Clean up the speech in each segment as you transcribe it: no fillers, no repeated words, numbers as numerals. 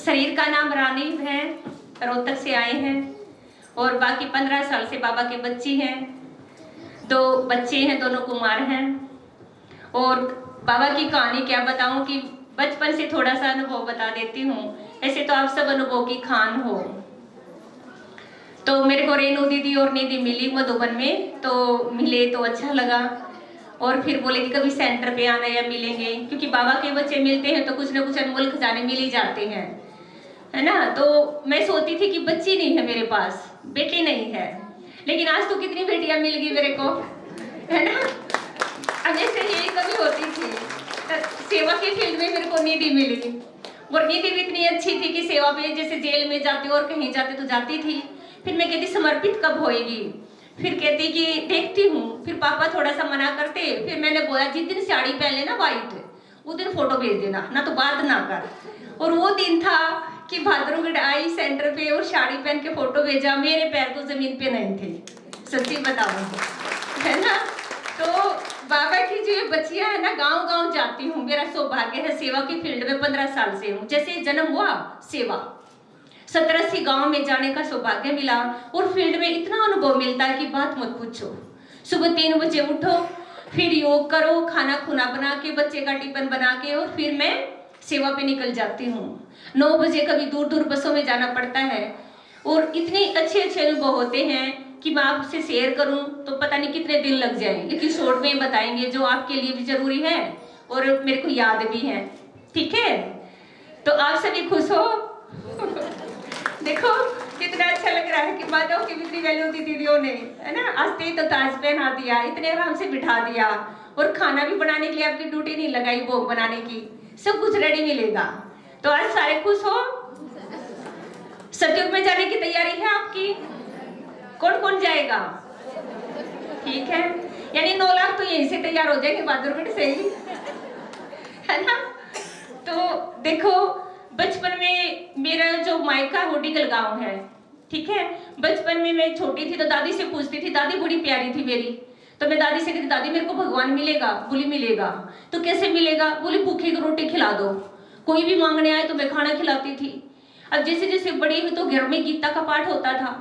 शरीर का नाम रानी है, रोहतक से आए हैं और बाकी 15 साल से बाबा के बच्ची हैं। 2 बच्चे हैं, दोनों कुमार हैं। और बाबा की कहानी क्या बताऊं कि बचपन से थोड़ा सा अनुभव बता देती हूँ। ऐसे तो आप सब अनुभव की खान हो। तो मेरे को रेणु दीदी और निधि मिली मधुबन में, तो मिले तो अच्छा लगा। और फिर बोले कि कभी सेंटर पे आना या मिलेंगे, क्योंकि बाबा के बच्चे मिलते हैं तो कुछ ना कुछ अनमोल खजाने मिल ही जाते हैं, है ना। तो मैं सोचती थी कि बच्ची नहीं है मेरे पास, बेटी नहीं है, लेकिन आज तो कितनी बेटियां मिल गई मेरे को, है ना। अब जैसे यही कभी होती थी, सेवा की फील्ड में मेरे को निधि मिली। और निधि भी इतनी अच्छी थी कि सेवा पे जैसे जेल में जाते और कहीं जाते तो जाती थी। फिर मैं कहती समर्पित कब होएगी, फिर कहती कि देखती हूँ। फिर पापा थोड़ा सा मना करते। फिर मैंने बोला जिस दिन साड़ी पहन लेना व्हाइट, उस दिन फोटो भेज देना, ना तो बात ना कर। और वो दिन था कि भाद्रगढ़ आई सेंटर पे और साड़ी पहन के फोटो भेजा। मेरे पैर तो जमीन पे नहीं थे, सच्ची बताऊं, है ना। तो बाबा की जो बच्चियां है ना, गांव गांव जाती हूँ। मेरा सौभाग्य है, सेवा की फील्ड में 15 साल से हूँ। जैसे जन्म हुआ सेवा, 17 गांव में जाने का सौभाग्य मिला। और फील्ड में इतना अनुभव मिलता है कि बात मत पूछो। सुबह 3 बजे उठो, फिर योग करो, खाना खुना बना के, बच्चे का टिफिन बना के, और फिर मैं सेवा पे निकल जाती हूँ। 9 बजे कभी दूर दूर बसों में जाना पड़ता है। और इतने अच्छे अच्छे अनुभव होते हैं कि मैं आपसे शेयर करूं तो पता नहीं कितने दिन लग जाए, लेकिन शॉर्ट में बताएंगे जो आपके लिए भी जरूरी है और मेरे को याद भी है। ठीक है, तो आप सभी खुश हो। देखो कितना अच्छा लग रहा है कि माताओं की कितनी वैल्यू दी दीदियों ने, है ना। आस्ते तो ताज पहना दिया, इतने आराम से बिठा दिया, और खाना भी बनाने के लिए आपकी ड्यूटी नहीं लगाई भोग बनाने की, सब कुछ रेडी मिलेगा। तो आज सारे खुश हो। सतयुग में जाने की तैयारी है आपकी? कौन कौन जाएगा? ठीक है, यानी 9 लाख तो यहीं से तैयार हो जाएंगे, भाद्रगढ़ से ही, है ना। तो देखो बचपन में मेरा जो मायका होडीगल गांव है, ठीक है। बचपन में मैं छोटी थी तो दादी से पूछती थी, दादी बड़ी प्यारी थी मेरी, तो मैं दादी से कहती दादी मेरे को भगवान मिलेगा? बोली मिलेगा। तो कैसे मिलेगा? बोली भूखे को रोटी खिला दो, कोई भी मांगने आए तो मैं खाना खिलाती थी। अब जैसे जैसे बड़ी हुई तो घर में गीता का पाठ होता था,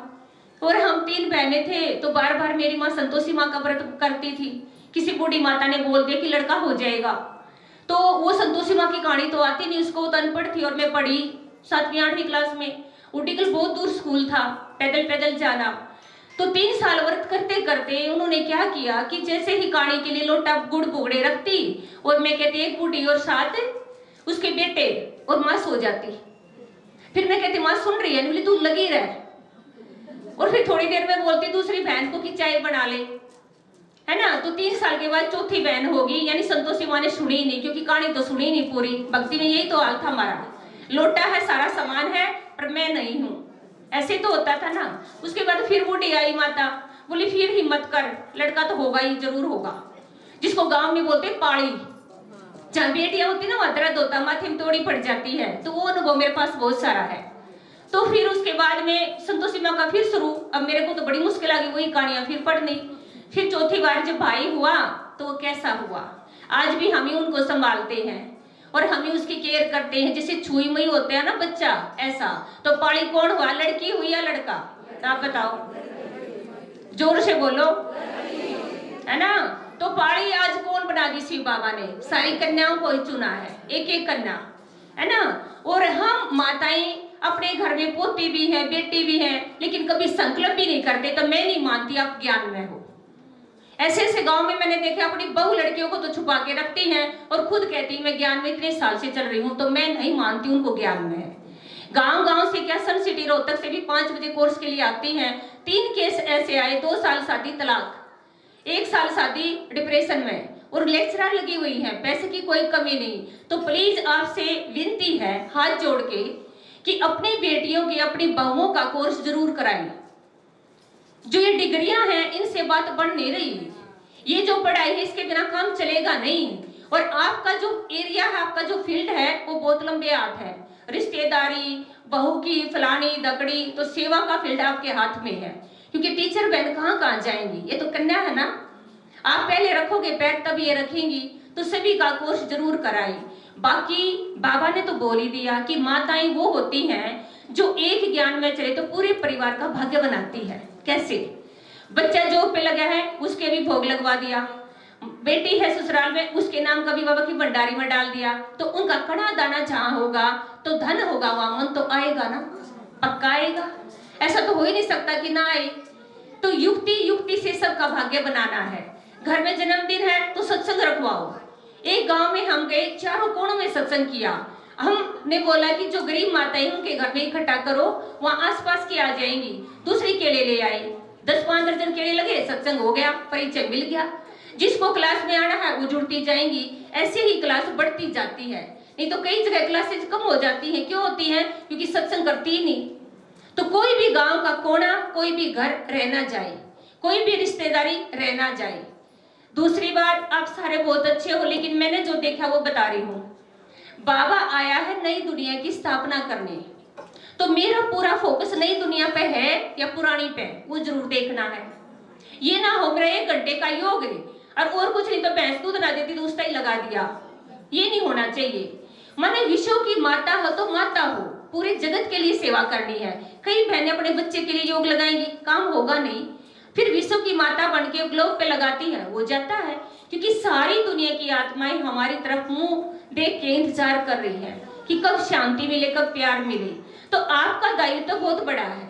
और हम 3 बहनें थे, तो बार बार मेरी माँ संतोषी माँ का व्रत करती थी। किसी बूढ़ी माता ने बोल दिया कि लड़का हो जाएगा, तो वो संतोषी माँ की कहानी तो आती नहीं उसको, तो अनपढ़ थी। और मैं पढ़ी 7वीं 8वीं क्लास में। उटीकल बहुत दूर स्कूल था, पैदल पैदल जाना। तो 3 साल व्रत करते करते उन्होंने क्या किया कि जैसे ही कहानी के लिए लोटा गुड़ भुगड़े रखती, और मैं कहती एक बूढ़ी और 7 उसके बेटे, और माँ सो जाती। फिर मैं कहती माँ सुन रही है? बोली तू लगी रह। और फिर थोड़ी देर में बोलती दूसरी बहन को कि चाय बना ले, है ना। तो 3 साल के बाद चौथी बहन होगी, यानी संतोषी माँ ने सुनी ही नहीं, क्योंकि कहानी तो सुनी नहीं पूरी। भक्ति में यही तो हाल था हमारा, लोटा है सारा सामान है पर मैं नहीं हूँ, ऐसे तो होता था ना। उसके बाद फिर बूढ़ी आई माता, बोली फिर हिम्मत कर, लड़का तो होगा ही, जरूर होगा। जिसको गांव में बोलते पाड़ी, जहाँ बेटियां होती ना वहां दर्द होता, माथे में तोड़ी पड़ जाती है। तो वो अनुभव मेरे पास बहुत सारा है। तो फिर उसके बाद में संतोषी माँ का फिर शुरू। अब मेरे को तो बड़ी मुश्किल आ गई वही कहानियां फिर पढ़नी। फिर चौथी बार जब भाई हुआ तो वो कैसा हुआ, आज भी हम ही उनको संभालते हैं और हम ही उसकी केयर करते हैं। जैसे छुई मुई होते हैं ना बच्चा, ऐसा। तो पाली कौन हुआ, लड़की हुई या लड़का? आप बताओ, जोर से बोलो, है ना। तो पाली आज कौन बना दी? शिव बाबा ने सारी कन्याओं को ही चुना है, एक एक कन्या, है ना। और हम माताएं अपने घर में पोती भी है, बेटी भी है, लेकिन कभी संकल्प भी नहीं करते। तो मैं नहीं मानती आप ज्ञान में हो। ऐसे ऐसे गांव में मैंने देखा अपनी बहु लड़कियों को तो छुपा के रखती हैं और खुद कहती मैं ज्ञान में इतने साल से चल रही हूँ। तो मैं नहीं मानती उनको ज्ञान में है। गांव गांव से क्या, सन सिटी रोहतक से भी 5 बजे कोर्स के लिए आती हैं। 3 केस ऐसे आए, 2 साल शादी तलाक, 1 साल शादी डिप्रेशन में, और लेक्चरर लगी हुई है, पैसे की कोई कमी नहीं। तो प्लीज आपसे विनती है हाथ जोड़ के कि अपनी बेटियों की, अपनी बहुओं का कोर्स जरूर कराएं। जो ये डिग्रियां हैं इनसे बात बढ़ नहीं रही। ये जो पढ़ाई है इसके बिना काम चलेगा नहीं। और आपका जो एरिया है, आपका जो फील्ड है वो बहुत लंबे हाथ है। रिश्तेदारी, बहू की फलानी दकड़ी, तो सेवा का फील्ड आपके हाथ में है। क्योंकि टीचर बहन कहाँ कहाँ जाएंगी, ये तो कन्या है ना। आप पहले रखोगे पैर तब ये रखेंगी। तो सभी का कोर्स जरूर कराएं। बाकी बाबा ने तो बोल ही दिया कि माताएं वो होती हैं जो एक ज्ञान में चले तो पूरे परिवार का भाग्य बनाती है। कैसे? बच्चा जॉब पे लगा है, उसके भी भोग लगवा दिया। बेटी है ससुराल में, उसके नाम का भी बाबा की भंडारी में डाल दिया। तो उनका कड़ा दाना जहां होगा तो धन होगा, वहां मन तो आएगा ना, पक्का आएगा। ऐसा तो हो ही नहीं सकता कि ना आए। तो युक्ति युक्ति से सबका भाग्य बनाना है। घर में जन्मदिन है तो सत्संग रखवाओ। एक गांव में हम गए, चारों कोनों में सत्संग किया। हमने बोला कि जो गरीब माताएं उनके घर में इकट्ठा करो, वहां आसपास की आ जाएंगी। दूसरी केले ले आए, 10-15 दर्जन केले लगे, सत्संग हो गया, परिचय मिल गया। जिसको क्लास में आना है वो जुड़ती जाएंगी। ऐसे ही क्लास बढ़ती जाती है। नहीं तो कई जगह क्लासेज कम हो जाती है। क्यों होती है? क्योंकि सत्संग करती ही नहीं। तो कोई भी गांव का कोना, कोई भी घर रहना जाए, कोई भी रिश्तेदारी रहना जाए। दूसरी बात, आप सारे बहुत अच्छे हो, लेकिन मैंने जो देखा वो बता रही हूँ। बाबा आया है नई दुनिया की स्थापना करने, तो मेरा पूरा फोकस नई दुनिया पे है या पुरानी पे, वो जरूर देखना है। ये ना हो मेरा 1 घंटे का योग है और कुछ नहीं तो भैंस दूध ना देती तो उसका ही लगा दिया। ये नहीं होना चाहिए। माने विश्व की माता हो तो माता हो, पूरे जगत के लिए सेवा करनी है। कई बहनें अपने बच्चे के लिए योग लगाएंगी, काम होगा नहीं। फिर विश्व की माता बन के ग्लोब पे लगाती है, हो जाता है। क्योंकि सारी दुनिया की आत्माएं हमारी तरफ मुंह देख के इंतजार कर रही है कि कब शांति मिले, कब प्यार मिले। तो आपका दायित्व तो बहुत बड़ा है।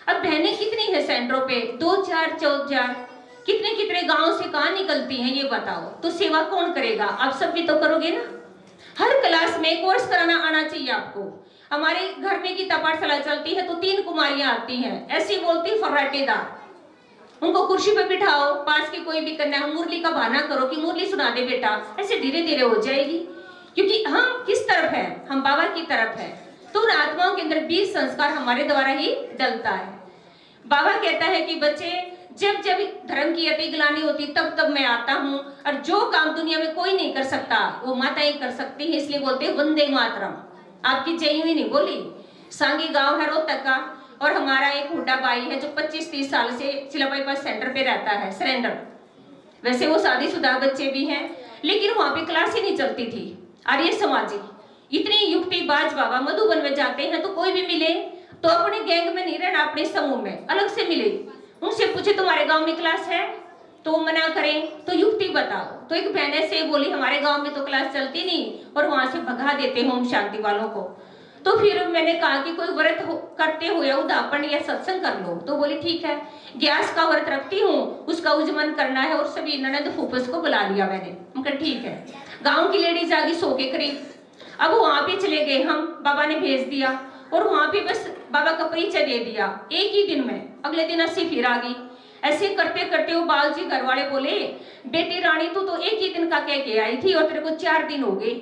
अब बहनें कितनी है सेंटरों पे? 2-4 4 कितने कितने गांव से कहाँ निकलती हैं, ये बताओ। तो सेवा कौन करेगा? आप सब भी तो करोगे ना। हर क्लास में कोर्स कराना आना चाहिए आपको। हमारे घर में गीता पाठशाला चलती है तो 3 कुमारियां आती हैं, ऐसी बोलती फर्राटेदार। उनको कुर्सी पे बिठाओ, पास की कोई भी कन्या, मुरली का बहाना करो कि मुरली सुना दे बेटा, ऐसे धीरे धीरे हो जाएगी। क्योंकि हम किस तरफ है? हम बाबा की तरफ है। तो उन आत्माओं के अंदर 20 संस्कार हमारे द्वारा ही डलता है। बाबा कहता है कि बच्चे, जब जब धर्म की अति ग्लानि होती तब तब मैं आता हूँ, और जो काम दुनिया में कोई नहीं कर सकता वो माताएं कर सकती हैं। इसलिए बोलते हैं वंदे मातरम। आपकी जय हुई नहीं बोली। सांगी गांव है रोहतक का, और हमारा एक हुड्डा भाई है जो 25-30 साल से चिलाबाई पास सेंटर पे रहता है, सरेंडर। वैसे वो शादीशुदा बच्चे भी हैं, लेकिन वहां पे क्लास ही नहीं चलती थी। आर्य समाजी इतनी युक्तिबाज बाबा मधुबन में जाते हैं तो कोई भी मिले तो अपने गैंग में नहीं रहना, अपने समूह में अलग से मिले। उनसे पूछे तुम्हारे गांव में क्लास है? तो मना करें तो युक्ति बताओ। तो एक बहन से बोली हमारे गांव में तो क्लास चलती नहीं, और वहां से भगा देते हैं हम शांति वालों को। तो फिर मैंने कहा कि कोई व्रत करते हुए उदापन या सत्संग कर लो। तो बोली ठीक है, गैस का व्रत रखती हूँ, उसका उज्जमन करना है, और सभी ननद फूफस को बुला लिया मैंने। उनका ठीक है। गाँव की लेडीज आ गई 100 के करीब। अब वहां पे चले गए हम, बाबा ने भेज दिया, और वहां पे बस बाबा का परिचय दे दिया एक ही दिन में। अगले दिन 80 फिर आ गई। ऐसे करते करते वो बाल जी घर वाले बोले, बेटी रानी तू तो एक ही दिन का कह के आई थी और तेरे को 4 दिन हो गए,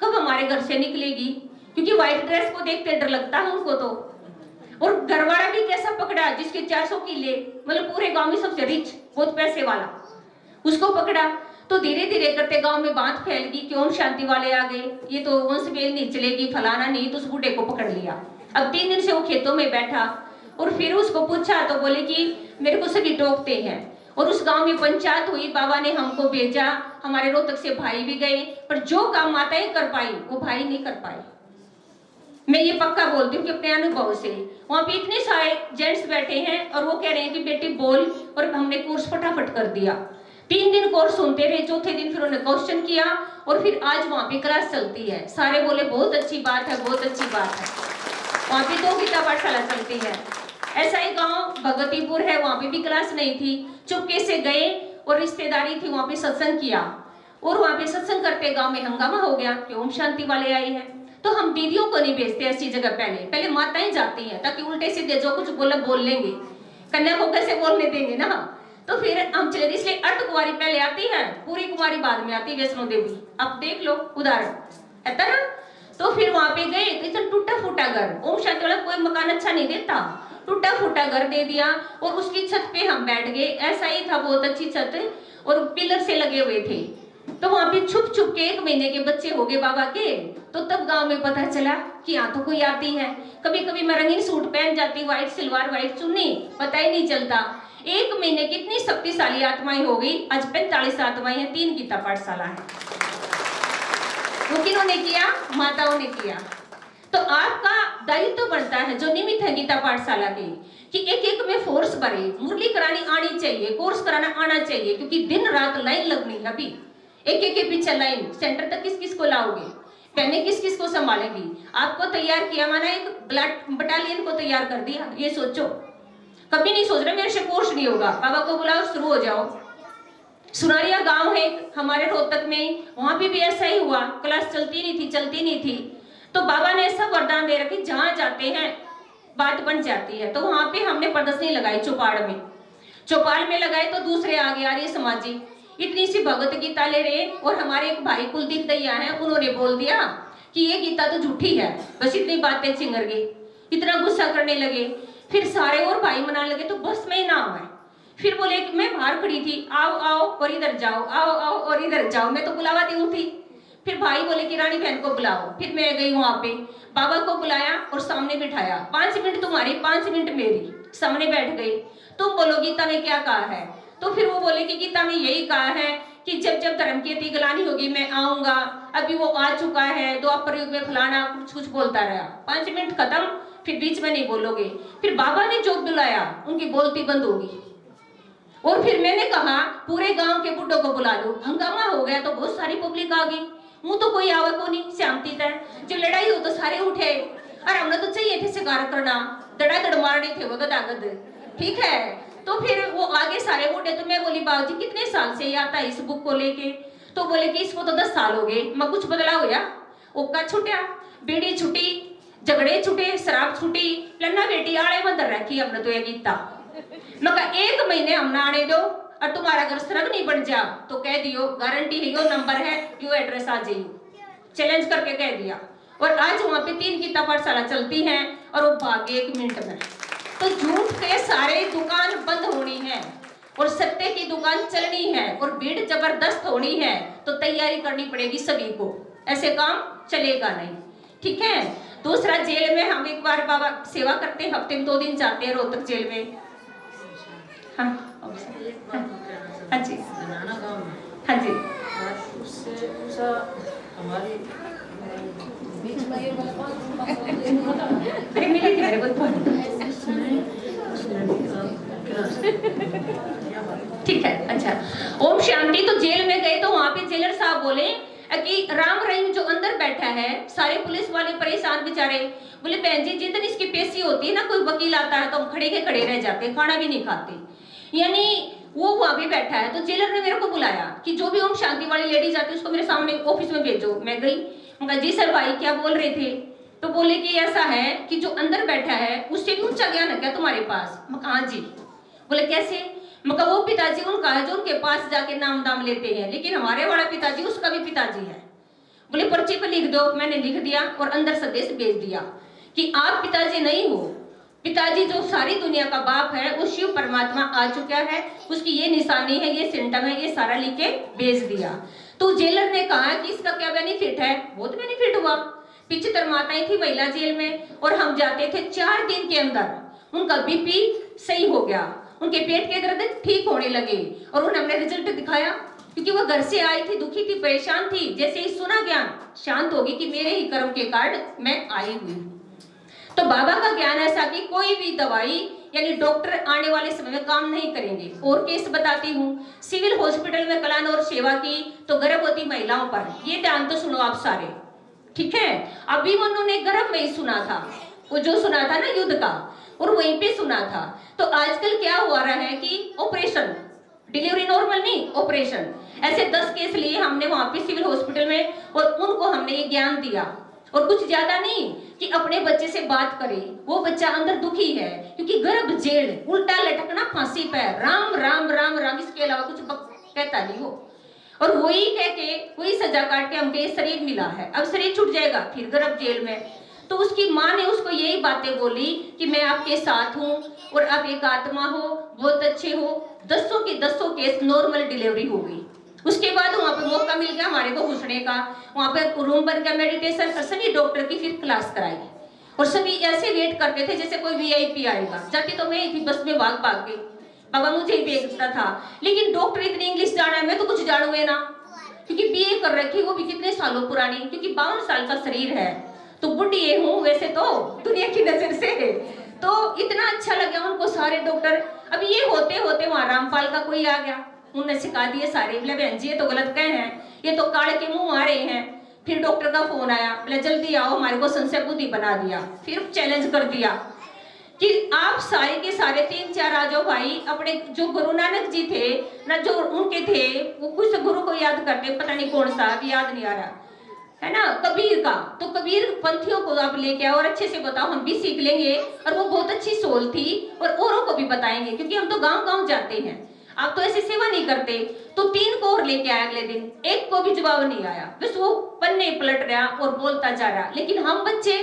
कब हमारे घर से निकलेगी? क्योंकि व्हाइट ड्रेस को देखते डर लगता है उनको तो। और घर वाला भी कैसा पकड़ा, जिसके 400 किले, मतलब पूरे गांव में सबसे रिच, बहुत पैसे वाला, उसको पकड़ा। तो धीरे धीरे करते गांव में बात फैल गई कि ओम शांति वाले आ गए, ये तो वंश बेल नहीं चलेगी, फलाना नहीं। तो उस बूढ़े को पकड़ लिया। अब 3 दिन से वो खेतों में बैठा, और फिर उसको पूछा तो बोले कि मेरे को सभी टोकते हैं। और उस गांव में पंचायत हुई, बाबा ने हमको भेजा, हमारे रोहतक से भाई भी गए, पर जो काम माताएं कर पाई वो भाई नहीं कर पाए। मैं ये पक्का बोलती हूँ कि अपने अनुभव से। वहां पे इतने सारे जेंट्स बैठे हैं और वो कह रहे हैं कि बेटी बोल, और हमने कोर्स फटाफट कर दिया। 3 दिन कोर्स सुनते रहे, चौथे दिन फिर उन्होंने क्वेश्चन किया, और फिर आज वहां पे क्लास चलती है। सारे बोले बहुत अच्छी बात है, बहुत अच्छी बात है। वहां पे 2 गीता पाठशाला चलती है। ऐसा ही गांव भगवतीपुर है, वहां पे भी क्लास नहीं थी, चुपके से गए, और रिश्तेदारी थी, वहां पे सत्संग किया। और वहां पे सत्संग करते गांव में हंगामा हो गया कि ओम शांति वाले आए हैं। तो हम दीदियों को नहीं भेजते ऐसी जगह, पहले माताएं जाती हैं, ताकि उल्टे सीधे जो कुछ बोला बोल लेंगे, कन्या को कैसे बोलने देंगे ना। तो फिर हम चले, इसलिए अर्ध कुमारी पहले आती है, पूरी कुमारी बाद में आती है, वैष्णो देवी। अब देख लो उदाहरण है ना। तो फिर वहां पे गए तो इतना टूटा फूटा घर, ओम शांति वाला कोई मकान अच्छा नहीं देता, टूटा फूटा घर दे दिया, और उसकी छत पे हम बैठ गए। ऐसा ही था, बहुत अच्छी छत, और पिलर से लगे हुए थे। तो वहां पे छुप छुप के 1 महीने के बच्चे हो गए बाबा के। तो तब गांव में पता चला कि यहाँ तो कोई आती है। कभी कभी मैं रंगीन सूट पहन जाती, व्हाइट सलवार, व्हाइट चुन्नी, पता ही नहीं चलता। 1 महीने कितनी शक्तिशाली आत्माएं हो गई। आज 45 आत्माएं हैं, 3 गीता पाठशाला है। वो किन्होंने किया? माताओं ने किया। तो आपका दायित्व तो बनता है, जो निमित्त है गीता पाठशाला के, कि एक एक में फोर्स भरे, मुरली करानी आनी चाहिए, कोर्स कराना आना चाहिए, क्योंकि दिन रात लाइन लगनी है। अभी एक एक के पीछे लाइन, सेंटर तक किस किस को लाओगे, पहले किस किस को संभालेगी? आपको तैयार किया, माना एक बटालियन को तैयार कर दिया। ये सोचो, कभी नहीं सोच रहे मेरे से कोर्स नहीं होगा, बाबा को बुलाओ, शुरू हो जाओ। सुनारिया गांव है हमारे रोहतक में, वहां भी ऐसा ही हुआ, क्लास चलती नहीं थी। तो बाबा ने ऐसा वरदान दे रखा, जहां जाते हैं बात बन जाती है। तो वहां पे हमने प्रदर्शनी लगाई चौपाल में लगाए। तो दूसरे आगे आर्य समाजी इतनी सी भगवत गीता ले रहे, और हमारे एक भाई कुलदीप दैया हैं, उन्होंने बोल दिया कि ये गीता तो झूठी है, बस इतनी बातें चिंगर गई, इतना गुस्सा करने लगे। फिर सारे और भाई मनाने लगे, तो बस में ही नाम है। फिर बोले कि मैं बाहर खड़ी थी, आओ आओ और इधर जाओ, आओ आओ और इधर जाओ, मैं तो बुलावा दी थी। फिर भाई बोले कि रानी बहन को बुलाओ। फिर मैं गई वहां पे, बाबा को बुलाया और सामने बिठाया, 5 मिनट तुम्हारी 5 मिनट मेरी, सामने बैठ गई। तुम बोलो गीता में क्या कहा है? तो फिर वो बोले कि गीता में यही कहा है कि जब जब धर्म की अतिगलानी होगी मैं आऊंगा, अभी वो आ चुका है, द्वापर युग में फलाना कुछ बोलता रहा। 5 मिनट खत्म, फिर बीच में नहीं बोलोगे। फिर बाबा ने जो बुलाया उनकी बोलती बंद होगी। और फिर मैंने कहा पूरे गांव के बुड्ढों को बुला लो। हंगामा हो गया तो बहुत सारी पब्लिक आ गई, मुंह तो कोई आवा को नहीं, शांति था। जो लड़ाई हो तो सारे उठे, और हमने तो चाहिए थे शिकार करना, दड़ा मारने थे वो गदागद, ठीक है। तो फिर वो आगे सारे उठे। तो मैं बोली बाबूजी कितने साल से ये आता है इस बुक को लेके? तो बोले कि इसको तो 10 साल हो गए। मैं कुछ बदला हो या? ओका छुटिया, बीड़ी छुटी, झगड़े छुटे, शराब छुटी, लन्ना बेटी आड़े मंदर रखी हमने तो ये गीता। मैं कहा 1 महीने हम ना आने दो, और तुम्हारा अगर सरग नहीं बन जा तो कह दियो, गारंटी है, यो नंबर है, यो एड्रेस आ जाइयो, चैलेंज करके कह दिया। और आज वहां पे 3 गीता पाठशाला चलती हैं, और वो भागे 1 मिनट में। तो झूठ के सारे दुकान बंद होनी है, और सत्य की दुकान चलनी है, और भीड़ जबरदस्त होनी है। तो तैयारी करनी पड़ेगी सभी को, ऐसे काम चलेगा नहीं, ठीक है। दूसरा, जेल में हम एक बार बाबा सेवा करते हैं, हफ्ते में 2 दिन जाते हैं रोहतक जेल में। हाँ हाँ जी, हाँ जी, हमारी बीच में ये मिली थी मेरे को, ठीक है। अच्छा, ओम शांति। तो जेल में गए तो वहां पे जेलर साहब बोले कि राम रहीम जो अंदर बैठा है, सारे पुलिस वाले परेशान बेचारे। बोले बहन जी, जिस दिन इसकी पेशी होती है ना, कोई वकील आता है तो हम खड़े के खड़े रह जाते, खाना भी नहीं खाते। यानी वो वहां भी बैठा है। तो जेलर ने मेरे को बुलाया कि जो भी ओम शांति वाली लेडीज आती है उसको मेरे सामने ऑफिस में भेजो। मैं गई, उनका जी सर भाई क्या बोल रहे थे? तो बोले कि ऐसा है कि जो अंदर बैठा है उससे भी ऊंचा ज्ञान है क्या तुम्हारे पास? मैं कहा हाँ जी। बोले कैसे? मैं कहा वो पिताजी उनका है जो उनके पास जाके नाम दाम लेते हैं, लेकिन हमारे वाला पिताजी उसका भी पिताजी है। बोले पर्ची पे लिख दो। मैंने लिख दिया और अंदर संदेश भेज दिया कि आप पिताजी नहीं हो, पिताजी जो सारी दुनिया का बाप है वो शिव परमात्मा आ चुका है, उसकी ये निशानी है, ये सिम्टम है, ये सारा लिख के भेज दिया। तो जेलर ने कहा कि इसका क्या बेनिफिट है? बहुत बेनिफिट हुआ। 75 माताएं थी महिला जेल में, और हम जाते थे 4 दिन के अंदर उनका बीपी सही हो गया, उनके पेट के दर्द ठीक होने लगे, और उन्हें हमने रिजल्ट दिखाया। क्योंकि वो घर से आई थी, दुखी थी, परेशान थी, जैसे ही सुना ज्ञान शांत होगी कि मेरे ही कर्म के कारण मैं आई हुई हूँ। तो बाबा का ज्ञान ऐसा कि कोई भी दवाई यानी डॉक्टर आने वाले समय में काम नहीं करेंगे। और केस बताती हूँ, सिविल हॉस्पिटल में कलान और सेवा की तो गर्भवती महिलाओं पर, ये ध्यान तो सुनो आप सारे, ठीक है। अभिमन्यु ने गर्भ में ही सुना था, वो जो सुना था ना युद्ध का, और वहीं पे सुना था। तो आजकल क्या हुआ रहा है कि ऑपरेशन, डिलीवरी नॉर्मल नहीं, ऑपरेशन, ऐसे 10 केस लिए हमने वहां पे सिविल हॉस्पिटल में, और उनको हमने ये ज्ञान दिया। और कुछ ज्यादा नहीं कि अपने बच्चे से बात करे, वो बच्चा अंदर दुखी है क्योंकि गर्भ जेल, उल्टा लटकना, फांसी पर, राम राम राम राम, इसके अलावा कुछ कहता नहीं वो। और वही कह के वही सजा काट के हमको ये शरीर मिला है, अब शरीर छूट जाएगा, फिर गर्भ जेल में। तो उसकी माँ ने उसको यही बातें बोली कि मैं आपके साथ हूँ और आप एक आत्मा हो, बहुत अच्छे हो। 10 केस नॉर्मल डिलीवरी हो गई। उसके बाद वहाँ पे मौका मिल गया हमारे को घुसने का, वहाँ पे रूम बन गया मेडिटेशन, और सभी डॉक्टर की फिर क्लास कराई, और सभी ऐसे वेट करते थे जैसे कोई वीआईपी आएगा। जाती तो मैं ही थी, बस में भाग भाग के, बाबा मुझे ही भेजता था। लेकिन डॉक्टर इतनी इंग्लिश जाना है, मैं तो कुछ जानूंगे ना, क्योंकि बीए कर रखी, वो भी कितने सालों पुरानी, क्योंकि 52 साल का शरीर है, तो बुढ़ी ये हूँ वैसे तो दुनिया की नजर से। तो इतना अच्छा लगा उनको सारे डॉक्टर। अब ये होते होते वहां रामपाल का कोई आ गया, उन्होंने सिखा दिए सारे, बोले बहन जी ये तो गलत कहे हैं, ये तो काले के मुंह आ रहे हैं। फिर डॉक्टर का फोन आया, बोले जल्दी आओ, हमारे को संशय बुद्धि बना दिया। फिर चैलेंज कर दिया कि आप सारे के सारे 3-4 आ जाओ भाई, अपने जो गुरु नानक जी थे ना, जो उनके थे, वो कुछ गुरु को याद करते, पता नहीं कौन सा, अभी याद नहीं आ रहा है ना, कबीर का। तो कबीर पंथियों को आप लेके आओ और अच्छे से बताओ, हम भी सीख लेंगे। और वो बहुत अच्छी सोल थी और औरों को भी बताएंगे, क्योंकि हम तो गांव गांव जाते हैं, आप तो ऐसी सेवा नहीं करते। तो 3 को और लेके आया अगले दिन, एक को भी जवाब नहीं आया, बस वो पन्ने पलट रहा और बोलता जा रहा। लेकिन हम बच्चे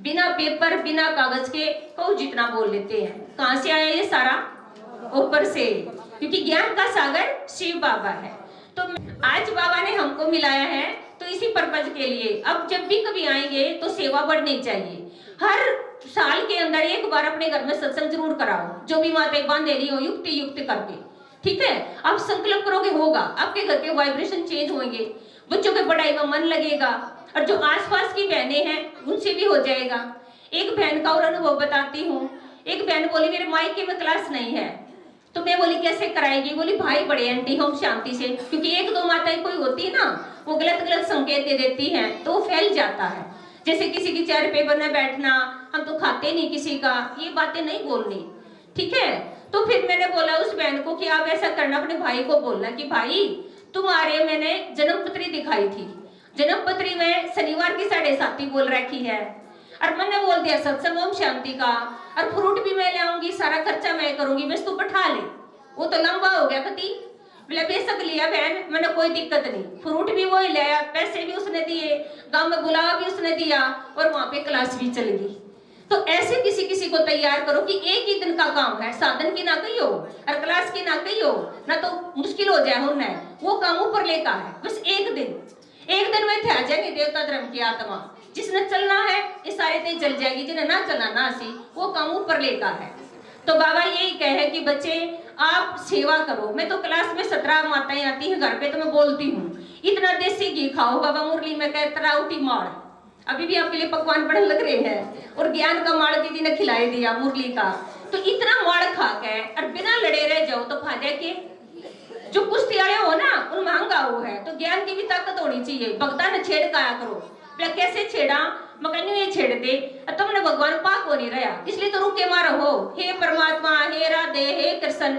बिना पेपर बिना कागज के कहूँ जितना बोल लेते हैं। कहां से आया ये सारा? ऊपर से, क्योंकि ज्ञान का सागर शिव बाबा है। तो आज बाबा ने हमको मिलाया है तो इसी पर्पज के लिए। अब जब भी कभी आएंगे तो सेवा बढ़नी चाहिए। हर साल के अंदर एक बार अपने घर में सत्संग जरूर कराओ, जो भी माताएं बांधेली हो, युक्ति युक्त करके, ठीक है। आप संकल्प करोगे, होगा, आपके घर के वाइब्रेशन चेंज होंगे, बच्चों के पढ़ाई में मन लगेगा, और जो आसपास की बहनें हैं उनसे भी हो जाएगा। एक बहन का और अनुभव बताती हूँ। एक बहन बोली मेरे मायके में क्लास नहीं है, तो मैं बोली कैसे कराएगी? बोली भाई बड़े आंटी हम शांति से, क्योंकि 1-2 माताएं कोई होती है ना, वो गलत गलत संकेत दे देती हैं तो वो फैल जाता है। जैसे किसी की चेहरे पे बना बैठना, हम तो खाते नहीं किसी का, ये बातें नहीं बोलनी, ठीक है। तो फिर मैंने बोला उस बहन को कि आप ऐसा करना, अपने भाई को बोलना कि भाई तुम्हारे मैंने जन्मपत्री दिखाई थी, जन्मपत्री में शनिवार की 7:30 बोल रखी है, और मैंने बोल दिया सत्संग ओम शांति का, और फ्रूट भी मैं ले आऊंगी, सारा खर्चा मैं करूंगी, बस तू बैठा ले। वो तो लंबा हो गया पति, बोले बेशक लिया बहन, मैंने कोई दिक्कत नहीं, फ्रूट भी वो ही लाया, पैसे भी उसने दिए, गांव में बुलावा भी उसने दिया, और वहां पे क्लास भी चल गई। तो ऐसे किसी किसी को तैयार करो कि एक ही दिन का काम है, साधन की ना कही हो और क्लास की ना कही हो, ना तो मुश्किल हो जाए उन्हें, वो काम ऊपर लेकर है, बस एक दिन में थे आ जाएंगे देवता धर्म की आत्मा। जिसने चलना है ये सारे ते चल जाएगी, जिन्हें ना चलना ना सी, वो काम ऊपर लेकर है। तो बाबा यही कहे कि बच्चे आप सेवा करो। मैं तो क्लास में 17 माताएं आती हैं घर पे, तो मैं बोलती हूँ इतना देसी घी खाओ, बाबा मुरली में कहता राउटी माड़, अभी भी आपके लिए पकवान बड़े लग रहे हैं, और ज्ञान का माड़ दीदी ने खिलाई दिया मुरली का। तो इतना माड़ खा के और बिना लड़े रह जाओ तो फायदा के। जो कुश्ती वाले हो ना उन महंगा वो है, तो ज्ञान की भी ताकत होनी चाहिए। भगता ने छेड़ काया करो, कैसे छेड़ा, मगर ये छेड़ दे, तुमने भगवान पाक हो नहीं रहा, इसलिए तो रुके मारो हो। हे परमात्मा, हे राधे, हे कृष्ण,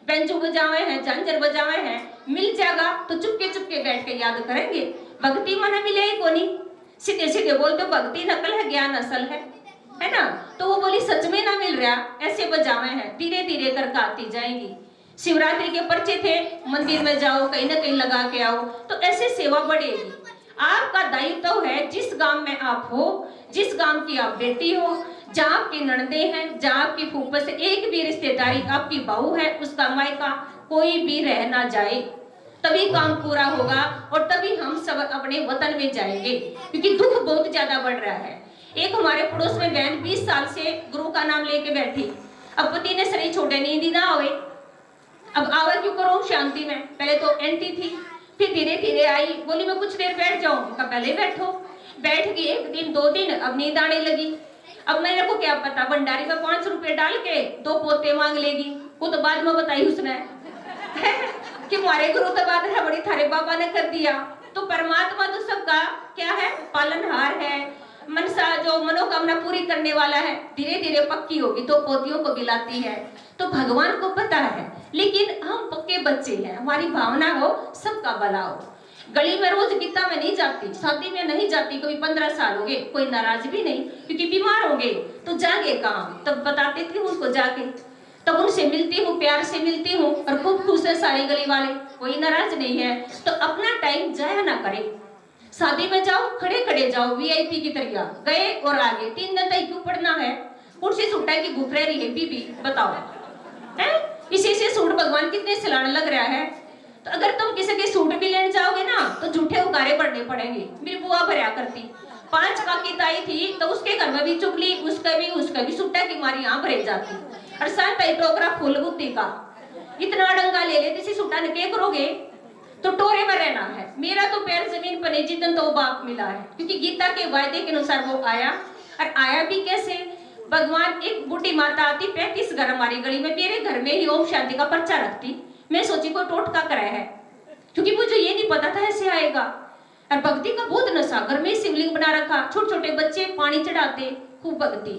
बेंचू बजावे हैं, झांझर बजावे हैं, मिल जाएगा तो चुपके चुपके बैठ के याद करेंगे। भक्ति मन मिले ही कोनी, सीधे सीधे बोलते भक्ति नकल है, ज्ञान असल है ना। तो वो बोली सच में ना मिल रहा, ऐसे बजावे हैं, धीरे धीरे करके आती जाएंगी। शिवरात्रि के पर्चे थे, मंदिर में जाओ, कहीं ना कहीं लगा के आओ, तो ऐसे सेवा बढ़ेगी। आपका दायित्व है जिस गांव में आप हो, जिस गांव की आप बेटी हो, जहाँ आपकी ननदे हैं, जहाँ आपकी फूफा से एक भी रिश्तेदारी आपकी बहू है, उसका मायका कोई भी रह ना जाए, तभी काम पूरा होगा और तभी हम सब अपने वतन में जाएंगे। क्योंकि दुख बहुत ज्यादा बढ़ रहा है। एक हमारे पड़ोस में बहन 20 साल से गुरु का नाम लेके बैठी, अब पति ने शरीर छोटे नींद ही ना आवे, अब आवा क्यों करो शांति में। पहले तो एंटी थी, फिर धीरे धीरे आई, बोली मैं कुछ देर बैठ जाऊं, पहले बैठो, बैठ गई 1 दिन 2 दिन, अब नींद आने लगी। अब मेरे को क्या पता भंडारी में 5 रुपए डाल के 2 पोते मांग लेगी, वो तो बाद में बताई उसने कि हमारे गुरु तो बाद है बड़ी थारे बाबा ने कर दिया। तो परमात्मा तो सबका क्या है, पालनहार है, मनसा जो मनोकामना पूरी करने वाला है। धीरे धीरे पक्की होगी तो पोतियों को दिलाती है, तो भगवान को पता है। लेकिन हम पक्के बच्चे हैं, हमारी भावना हो सबका भला हो। गली में रोज गीता में नहीं जाती, शादी में नहीं जाती, कभी 15 साल हो गए, कोई नाराज भी नहीं, क्योंकि बीमार हो गए तो जागे कहाँ, तब बताते थे उनको जाके, तब उनसे मिलती हूँ, प्यार से मिलती हूँ और खूब खुश है सारी गली वाले, कोई नाराज नहीं है। तो अपना टाइम जाया ना करे, शादी में जाओ खड़े खड़े जाओ, वीआईपी की तरह गए और आगे। 3 दिन तक क्यों पढ़ना है, कुर्सी सुटा की घूप रही है बीबी, बताओ है। इसी से सूट भगवान कितने सिलाने लग रहा है। तो अगर तुम किसी के सूट भी लेने जाओगे ना तो झूठे उगारे पड़ने पड़ेंगे। मेरी बुआ भरया करती, 5 काकी ताई थी तो उसके घर में भी चुगली, उसका भी सुट्टा की मारी यहाँ भरे जाती, और साथ टोकरा फूल बुद्धि का इतना डंगा ले लेती सी सुट्टा ने क्या करोगे। तो तो टोरे में रहना है। मेरा तो पैर जमीन पर नहीं जितन तो बाप मिला है, क्योंकि गीता के वायदे के अनुसार वो आया। और आया भी कैसे? भगवान, एक बूढ़ी माता आती 35 घर हमारी गली में, मेरे घर में ही ओम शांति का पर्चा रखती। मैं सोची कोई टोटका कराया है, क्योंकि मुझे ये नहीं पता था ऐसे आएगा। और भक्ति का बहुत नशा, घर में शिवलिंग बना रखा, छोटे छोटे बच्चे पानी चढ़ाते, खूब भक्ति।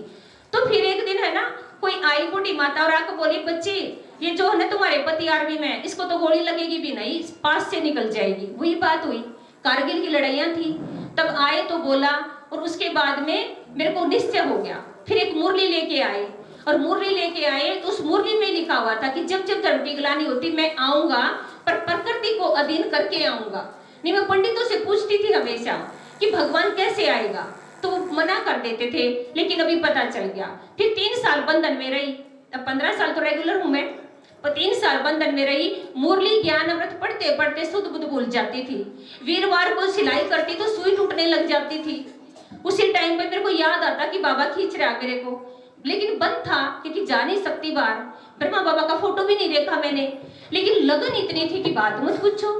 तो फिर एक दिन है ना, कोई आई बूढ़ी माता और आकर बोली, बच्चे ये जो है ना तुम्हारे पति आर्मी में, इसको तो गोली लगेगी भी नहीं, पास से निकल जाएगी। वही बात हुई, कारगिल की लड़ाइयाँ थी, तब आए तो बोला। और उसके बाद में मेरे को निश्चय हो गया। फिर एक मुरली लेके आए, और मुरली लेके आए तो उस मुरली में लिखा हुआ था कि जब जब धर्म की ग्लानि होती मैं आऊंगा, पर प्रकृति को अधीन करके आऊंगा। नहीं, मैं पंडितों से पूछती थी हमेशा कि भगवान कैसे आएगा, तो वो मना कर देते थे, लेकिन अभी पता चल गया। फिर 3 साल बंधन में रही, अब 15 साल तो रेगुलर हूं मैं, पर 3 साल बंधन में रही। मुरली ज्ञान अमृत पढ़ते पढ़ते शुद्ध बुद्ध भूल जाती थी। वीरवार को सिलाई करती तो सुई टूटने लग जाती थी। उसी टाइम पे मेरे को याद आता कि बाबा खींच रहा मेरे को, लेकिन बंद था क्योंकि जा नहीं सकती बाहर। ब्रह्मा बाबा का फोटो भी नहीं देखा मैंने, लेकिन लगन इतनी थी कि बात मत पूछो।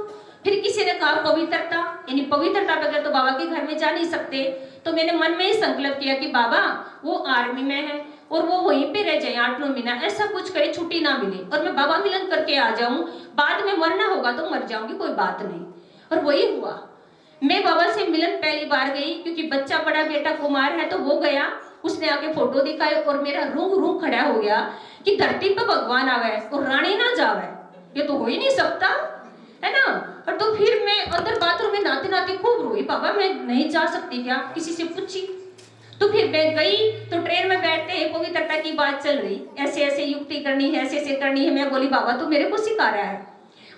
फिर किसी ने कहा पवित्रता, यानी पवित्रता बगैर तो बाबा के घर में जा नहीं सकते। तो मैंने मन में ही संकल्प किया कि बाबा वो आर्मी में है और वो वहीं पे रह जाए 8-9 महीना, ऐसा कुछ करे छुट्टी ना मिले, और मैं बाबा मिलन करके आ जाऊं। बाद में मरना होगा तो मर जाऊंगी, कोई बात नहीं। और वही हुआ। मैं बाबा से मिलन पहली बार गई, क्योंकि बच्चा बड़ा बेटा कुमार है, तो वो गया, उसने आके फोटो दिखाए और मेरा रूह रूह खड़ा हो गया कि धरती पर भगवान आवे और रानी ना जावे, ये तो हो ही नहीं सकता, है ना। और तो फिर मैं अंदर बाथरूम में नहाते नहाते खूब रोई, बाबा मैं नहीं जा सकती क्या, किसी से पूछी। तो फिर मैं गई, तो ट्रेन में बैठते हैं पवित्रता की बात चल रही, ऐसे ऐसे युक्ति करनी है, ऐसे ऐसे करनी है। मैं बोली बाबा तो मेरे को सिखा रहा है।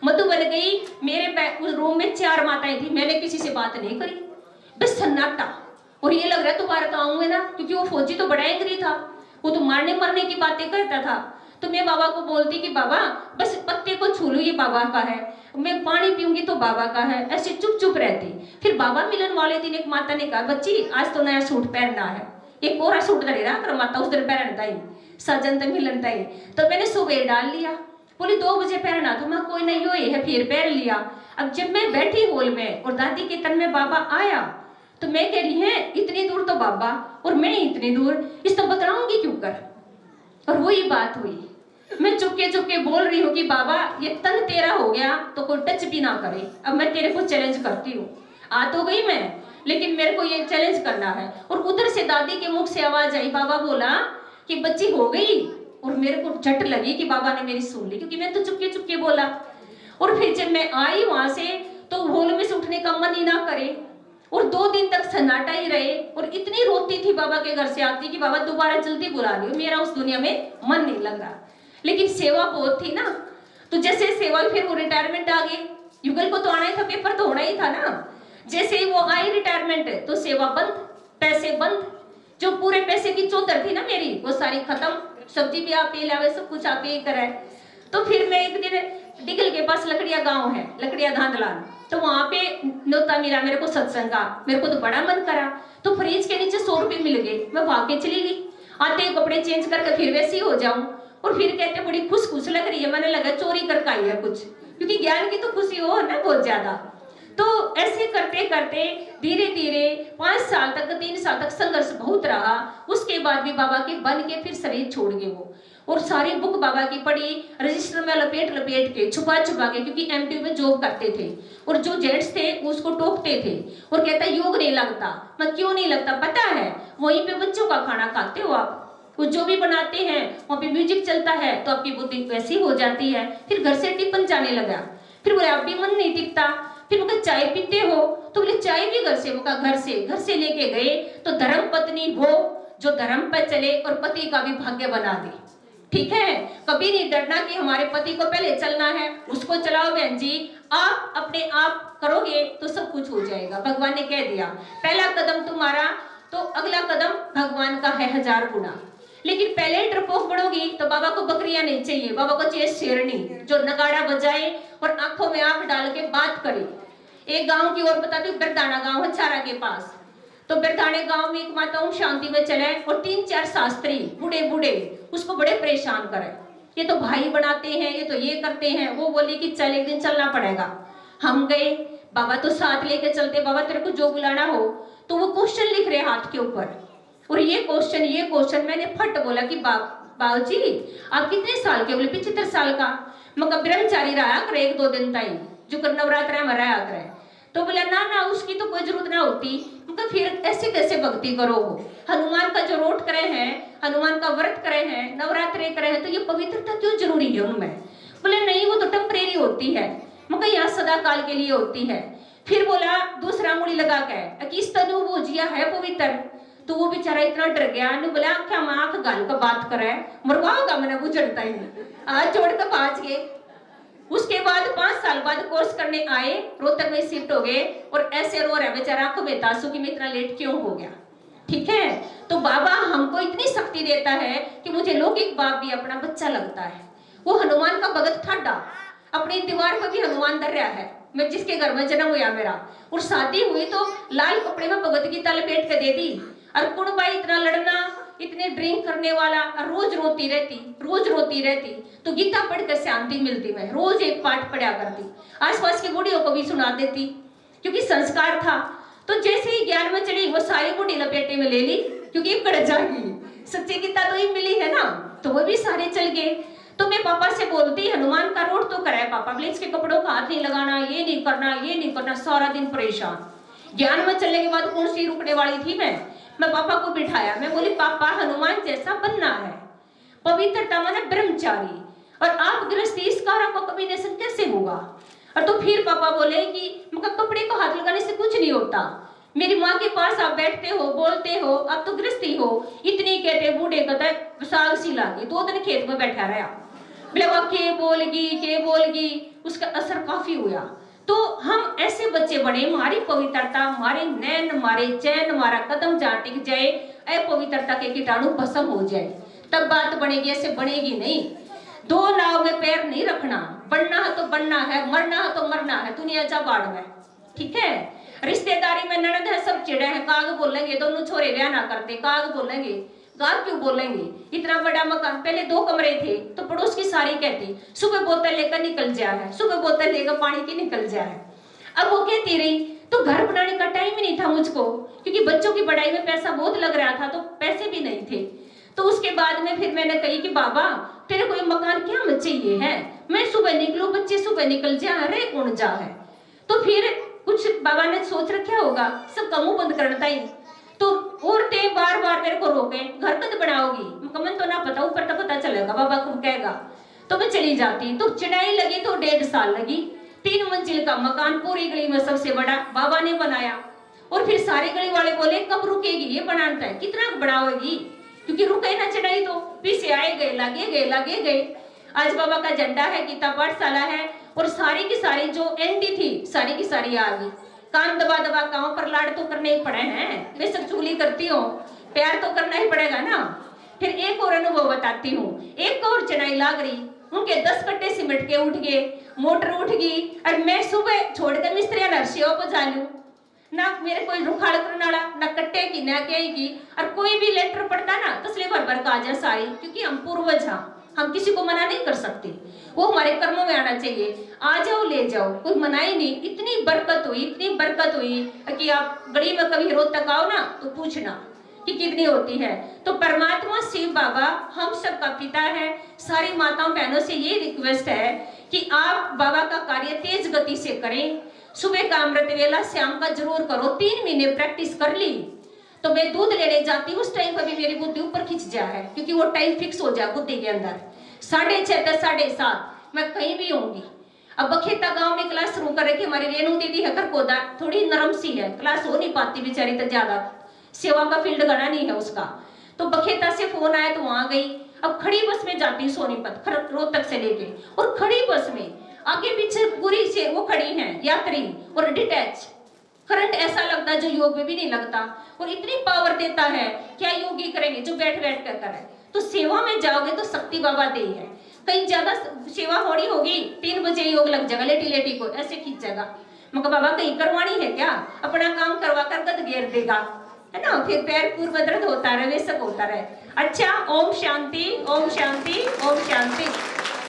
मधु बन गई, मेरे उस रूम में 4 माताएं थी, मैंने किसी से बात नहीं करी, बस सन्नाटा। और ये लग रहा है दोबारा तो आऊंगे ना, क्योंकि वो फौजी तो बड़ा एंग्री था, वो तो मारने मरने की बातें करता था। तो मैं बाबा को बोलती कि बाबा बस पत्ते को छू लूं, ये बाबा का है, मैं पानी पीऊंगी तो बाबा का है, ऐसे चुप चुप रहती। फिर बाबा मिलन वाले दिन एक माता ने कहा, बच्ची आज तो नया सूट पहनना है, एक कोरा सूट धरे रहा कर माता, उस दिन पहनता ही सजन तक मिलन ही। तो मैंने सुबह डाल लिया, बोली 2 बजे पहनना था, मैं कोई नहीं हुई है, फिर पहन लिया। अब जब मैं बैठी हॉल में और दादी के तन में बाबा आया, तो मैं कह रही है इतनी दूर तो बाबा और मैं इतनी दूर, इस तो बतलाऊंगी क्यों कर। और वही बात हुई, मैं चुपके चुपके बोल रही हूँ कि बाबा ये तन तेरा हो गया तो कोई टच भी ना करे, अब मैं तेरे को चैलेंज करती हूँ। आ तो गई मैं, लेकिन मेरे को ये चैलेंज करना है। और उधर से दादी के मुख से आवाज आई, बाबा बोला कि बच्ची हो गई। और मेरे को झट लगी कि बाबा ने मेरी सुन ली, क्योंकि मैं तो चुपके चुपके बोला। और फिर जब मैं आई वहां से, तो हॉल में से उठने का मन ही ना करे, और 2 दिन तक सन्नाटा ही रहे। और इतनी रोती थी बाबा के घर से आती कि बाबा दोबारा जल्दी बुला लियो, मेरा उस दुनिया में मन नहीं लग रहा। लेकिन सेवा बहुत थी ना, तो जैसे सेवा, फिर वो रिटायरमेंट आ गई, युगल को तो आना ही था, पेपर तो होना ही था ना। जैसे ही वो आई रिटायरमेंट, तो सेवा बंद, पैसे बंद, जो पूरे पैसे की चौधर थी ना मेरी, वो सारी खत्म। सब्जी भी आप ही लावे, सब कुछ आप ही कराए। तो फिर मैं एक दिन डिगल के पास लकड़िया गांव है, लकड़िया धांधलान, तो वहां पे न्योता मिला मेरे को सत्संग का। मेरे को तो बड़ा मन करा, तो फ्रिज के नीचे 100 रुपए मिल गए, मैं भाग के चली गई। आते ही कपड़े चेंज करके फिर वैसे ही हो जाऊं। और फिर कहते बड़ी खुश लग रही है, मैंने लगा चोरी करके आई है कुछ, क्योंकि ज्ञान की तो खुशी हो ना बहुत ज्यादा। तो ऐसे करते करते धीरे धीरे 5 साल तक, 3 साल तक संघर्ष बहुत रहा। उसके बाद भी बाबा के बन के फिर शरीर छोड़ गए वो, और सारी बुक बाबा की पढ़ी, रजिस्टर में लपेट लपेट के, छुपा छुपा के, क्योंकि एमटी में जॉब करते थे। और जो जेंट्स थे उसको टोकते थे और कहता योग नहीं लगता। मैं क्यों नहीं लगता पता है, वहीं पे बच्चों का खाना खाते हो आप, वो जो भी बनाते हैं वहाँ पे म्यूजिक चलता है, तो आपकी बुद्धि वैसी हो जाती है। फिर घर से टिफिन जाने लगा, फिर बोले आप भी मन नहीं टिकता। फिर वो चाय पीते हो, तो बोले चाय भी घर से, वो घर से लेके गए। तो धर्म पत्नी वो जो धर्म पर चले और पति का भी भाग्य बना दे। ठीक है, कभी नहीं डरना कि हमारे पति को पहले चलना है, उसको चलाओ बहन जी, आप अपने आप करोगे तो सब कुछ हो जाएगा। भगवान ने कह दिया पहला कदम तुम्हारा, तो अगला कदम भगवान का है 1000 गुना। लेकिन पहले डरपोक बढ़ोगी तो बाबा को बकरियां नहीं चाहिए, बाबा को चाहिए शेरनी, जो नगाड़ा बजाए और आंखों में आंख डाल के बात करे। एक गांव की ओर बताती हूँ, बिरदाना गांव है छारा के पास। तो बिरदाने गांव में एक माता ओम शांति में चले, और 3-4 शास्त्री बूढ़े बूढ़े उसको बड़े परेशान करे। ये तो भाई बनाते हैं, ये तो ये करते हैं। वो बोली कि चल एक दिन चलना पड़ेगा। हम गए, बाबा तो साथ लेके चलते, बाबा तेरे को जो बुलाना हो। तो वो क्वेश्चन लिख रहे हाथ के ऊपर, और ये क्वेश्चन मैंने फट बोला कि बाबू जी आप कितने साल के? बोले 75 साल का। मैं ब्रह्मचारी रहा कर 1-2 दिन ताई जो कर नवरात्र में रहा कर। तो बोला ना ना उसकी तो कोई जरूरत ना होती। उनका फिर ऐसे कैसे भक्ति करो? हनुमान का जो रोट करे हैं, हनुमान का व्रत करे हैं, नवरात्रे करे हैं, तो ये पवित्रता क्यों जरूरी है उनमें? बोले नहीं वो तो टेम्परेरी होती है, मगर यहाँ सदा काल के लिए होती है। फिर बोला दूसरा अंगुली लगा के कि इस तनु वो जिया है पवित्र। तो वो बेचारा इतना डर गया, ने बोला क्या माँ आंख गाल का बात करे, मरवाओगा मैंने गुजरता ही आज छोड़ कर भाज गए। उसके बाद 5 साल बाद कोर्स करने आए, रोहतक में शिफ्ट हो गए, और ऐसे रो रहा बेचारा आंखों में तासू कि मैं इतना लेट क्यों हो गया। ठीक है, तो बाबा हमको इतनी शक्ति देता है कि मुझे लौकिक बाप भी अपना बच्चा लगता है। वो हनुमान का भगत ठाडा, अपनी दीवार पर भी हनुमान धर रहा है। मैं जिसके घर में जन्म हुआ मेरा, और शादी हुई तो लाल कपड़े में भगवत गीता लपेट के दे दी। और कुड़बाई इतना लड़ना, इतने ड्रिंक करने वाला, रोज रोती रहती। तो गीता पढ़ कर शांति मिलती, मैं रोज एक पाठ पढ़ा करती, आसपास की बूढ़ियों को भी सुना देती, क्योंकि संस्कार था। तो जैसे ही ज्ञान में चली, वो सारी बूढ़ी लपेटे में ले ली, क्योंकि कड़ जाएगी, सच्ची गीता तो ही मिली है ना, तो वो भी सारे चल गए। तो मैं पापा से बोलती हनुमान का रोट तो कराए पापा, बोले इसके कपड़ों का हाथ नहीं लगाना, ये नहीं करना, सारा दिन परेशान। ज्ञान में चलने के बाद कौन सी रुकने वाली थी मैं पापा को बिठाया, मैं बोली पापा हनुमान जैसा बनना है, पवित्रता माने ब्रह्मचारी, और आप गृहस्थी, इसका आपका कॉम्बिनेशन कैसे होगा? और तो फिर पापा बोले कि मगर कपड़े को हाथ लगाने से कुछ नहीं होता, मेरी माँ के पास आप बैठते हो, बोलते हो, अब तो गृहस्थी हो। इतनी कहते बूढ़े कहते साग सी लागी, 2 दिन खेत में बैठा रहा, के बोलगी, उसका असर काफी हुआ। तो हम ऐसे बच्चे बने, हमारी पवित्रता, हमारे नैन, हमारे चैन, हमारा कदम जहाँ टिक जाए, अपवित्रता के कीटाणु भस्म हो जाए, तब बात बनेगी, ऐसे बनेगी नहीं। 2 नाव में पैर नहीं रखना, बढ़ना है तो बढ़ना है, मरना है तो मरना है, दुनिया जा बाढ़ में। ठीक है, रिश्तेदारी में ननद है, सब चिड़े हैं, काग बोलेंगे, दोनों छोरे ब्याह ना करते, काग बोलेंगे, गाग क्यों बोलेंगे? इतना बड़ा मकान, पहले 2 कमरे थे, तो पड़ोस की सारी कहती सुबह बोतल लेकर निकल जा है, सुबह बोतल लेकर पानी की निकल जा है। अब वो कहती रही, तो घर बनाने का टाइम ही नहीं था मुझको, क्योंकि बच्चों की पढ़ाई में पैसा बहुत लग रहा था, तो पैसे भी नहीं थे। तो उसके बाद में फिर मैंने कही कि बाबा तेरे को ये मकान क्या में चाहिए है, मैं सुबह निकलूं, बच्चे सुबह निकल जा रहे, कौन जा है। तो फिर कुछ बाबा ने सोच रखा होगा, सब का मुंह बंद करता ही। तो औरतें बार बार मेरे को रोके, घर कद बनाओगी? कमन तो ना पता, ऊपर तो पता चलेगा, बाबा कब कहेगा। तो मैं चली जाती, तो चिड़ाई लगी तो 1.5 साल लगी। 3 मंजिल का मकान, पूरी गली में सबसे बड़ा बाबा ने बनाया। और फिर सारे गली वाले बोले कब रुकेगी, ये बनाता है कितना बढ़ाओगी, क्योंकि रुके ना चढ़ाई। तो पीछे आए गए, लागे गए। आज बाबा का झंडा है, गीता पाठशाला है, और सारी की सारी जो एंटी थी सारी की सारी आ गई। कान दबा गाँव पर लाड तो करने ही पड़े हैं, वे सब चुगली करती हो, प्यार तो करना ही पड़ेगा ना। फिर एक और अनुभव बताती हूँ, एक और चढ़ाई लाग रही, उनके 10 कट्टे सिमट के उठ गए, मोटर उठ गई, और मैं सुबह छोड़कर मिस्त्री नरसियों को जालू ना, मेरे कोई रुखाड़ करने वाला ना, कट्टे की ना क्या की। और कोई भी लेटर पढ़ता ना तसले भर का आ जाए सारी, क्योंकि हम पूर्वज हैं, हम किसी को मना नहीं कर सकते, वो हमारे कर्मों में आना चाहिए। आ जाओ ले जाओ, कोई मनाई नहीं। इतनी बरकत हुई कि आप गली में कभी रोहतक आओ ना तो पूछना कि कितनी होती है। तो परमात्मा शिव बाबा हम सबका पिता है। सारी माताओं बहनों से ये रिक्वेस्ट है कि आप बाबा का कार्य तेज गति से करें। सुबह का अमृत वेला, शाम का जरूर करो। 3 महीने प्रैक्टिस कर ली तो मैं दूध लेने जाती हूँ, उस टाइम पर भी मेरी बुद्धि ऊपर खिंच जा है, क्योंकि वो टाइम फिक्स हो जाए बुद्धि के अंदर। 6:30 से 7:30 मैं कहीं भी होंगी। अब बखेता गांव में क्लास शुरू करे कि हमारी रेणु दीदी है करकोदा, थोड़ी नरम सी है, क्लास हो नहीं पाती बेचारी, तो ज्यादा सेवा का फील्ड घना नहीं है उसका। तो बखेता से फोन आया तो वहां गई। अब खड़ी बस में जाती हूँ सोनीपत रोहतक से लेके, और खड़ी बस में आगे पीछे पूरी से वो खड़ी है यात्री, और डिटैच करंट ऐसा लगता है जो योग में भी नहीं लगता, और इतनी पावर देता है, क्या योगी करेंगे जो बैठ बैठ कर करे। तो सेवा में जाओगे तो शक्ति बाबा दे है। कहीं ज्यादा सेवा होनी होगी 3 बजे योग लग जाएगा, लेटी लेटी को ऐसे खींचेगा, मगर बाबा कहीं करवानी है क्या, अपना काम करवा कर गद घेर देगा, है ना। फिर पैर पूर्व दर्द होता रहे, वे सब होता रहे। अच्छा, ओम शांति, ओम शांति, ओम शांति।